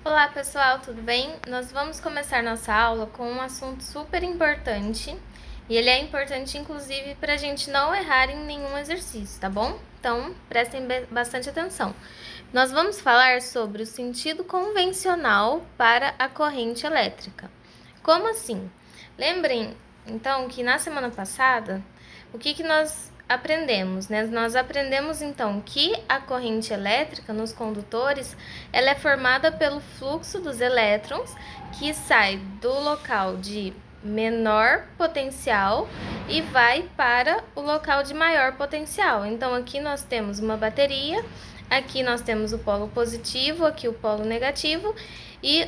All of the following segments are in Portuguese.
Olá pessoal, tudo bem? Nós vamos começar nossa aula com um assunto super importante e ele é importante inclusive para a gente não errar em nenhum exercício, tá bom? Então prestem bastante atenção. Nós vamos falar sobre o sentido convencional para a corrente elétrica. Como assim? Lembrem então que na semana passada, o que nós aprendemos, né? Nós aprendemos então que a corrente elétrica nos condutores, ela é formada pelo fluxo dos elétrons que sai do local de menor potencial e vai para o local de maior potencial. Então aqui nós temos uma bateria, aqui nós temos o polo positivo, aqui o polo negativo, e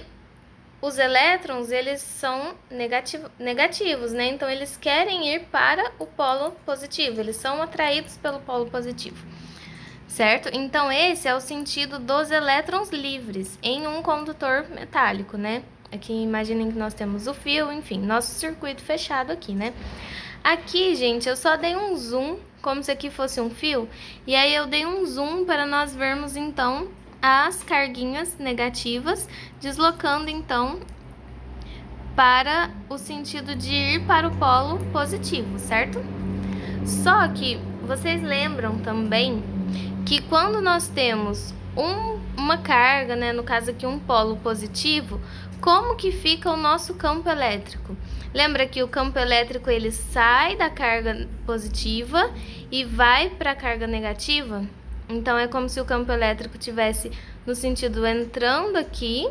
os elétrons, eles são negativos, né? Então, eles querem ir para o polo positivo, eles são atraídos pelo polo positivo, certo? Então, esse é o sentido dos elétrons livres em um condutor metálico, né? Aqui, imaginem que nós temos o fio, enfim, nosso circuito fechado aqui, né? Aqui, gente, eu só dei um zoom, como se aqui fosse um fio, e aí eu dei um zoom para nós vermos, então, as carguinhas negativas, deslocando então para o sentido de ir para o polo positivo, certo? Só que vocês lembram também que quando nós temos uma carga, né, no caso aqui um polo positivo, como que fica o nosso campo elétrico? Lembra que o campo elétrico ele sai da carga positiva e vai para a carga negativa? Então, é como se o campo elétrico tivesse no sentido entrando aqui,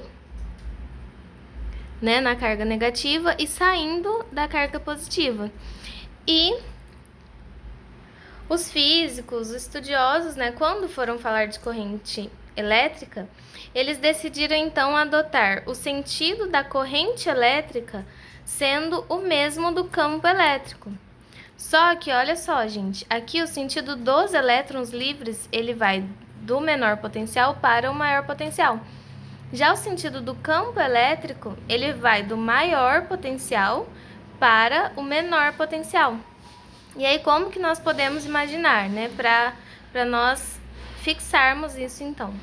né, na carga negativa e saindo da carga positiva. E os físicos, os estudiosos, né, quando foram falar de corrente elétrica, eles decidiram então adotar o sentido da corrente elétrica sendo o mesmo do campo elétrico. Só que, olha só, gente, aqui o sentido dos elétrons livres, ele vai do menor potencial para o maior potencial. Já o sentido do campo elétrico, ele vai do maior potencial para o menor potencial. E aí, como que nós podemos imaginar, né, para nós fixarmos isso, então?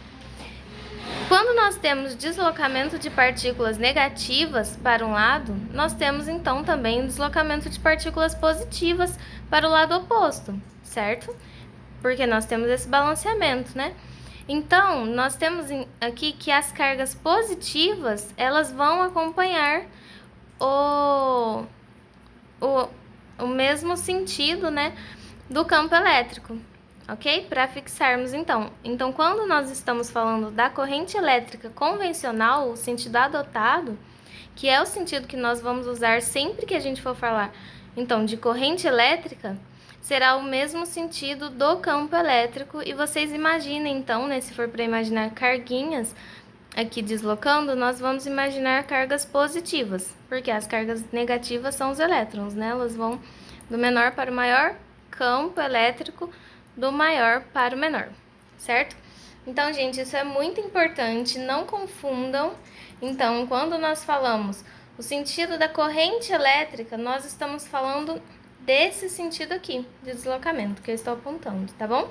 Quando nós temos deslocamento de partículas negativas para um lado, nós temos então também deslocamento de partículas positivas para o lado oposto, certo? Porque nós temos esse balanceamento, né? Então, nós temos aqui que as cargas positivas, elas vão acompanhar o mesmo sentido, né, do campo elétrico. Ok? Para fixarmos, então. Então, quando nós estamos falando da corrente elétrica convencional, o sentido adotado, que é o sentido que nós vamos usar sempre que a gente for falar, então, de corrente elétrica, será o mesmo sentido do campo elétrico. E vocês imaginem, então, né, se for para imaginar carguinhas aqui deslocando, nós vamos imaginar cargas positivas, porque as cargas negativas são os elétrons, né? Elas vão do menor para o maior, campo elétrico do maior para o menor, certo? Então, gente, isso é muito importante, não confundam. Então, quando nós falamos o sentido da corrente elétrica, nós estamos falando desse sentido aqui, de deslocamento, que eu estou apontando, tá bom?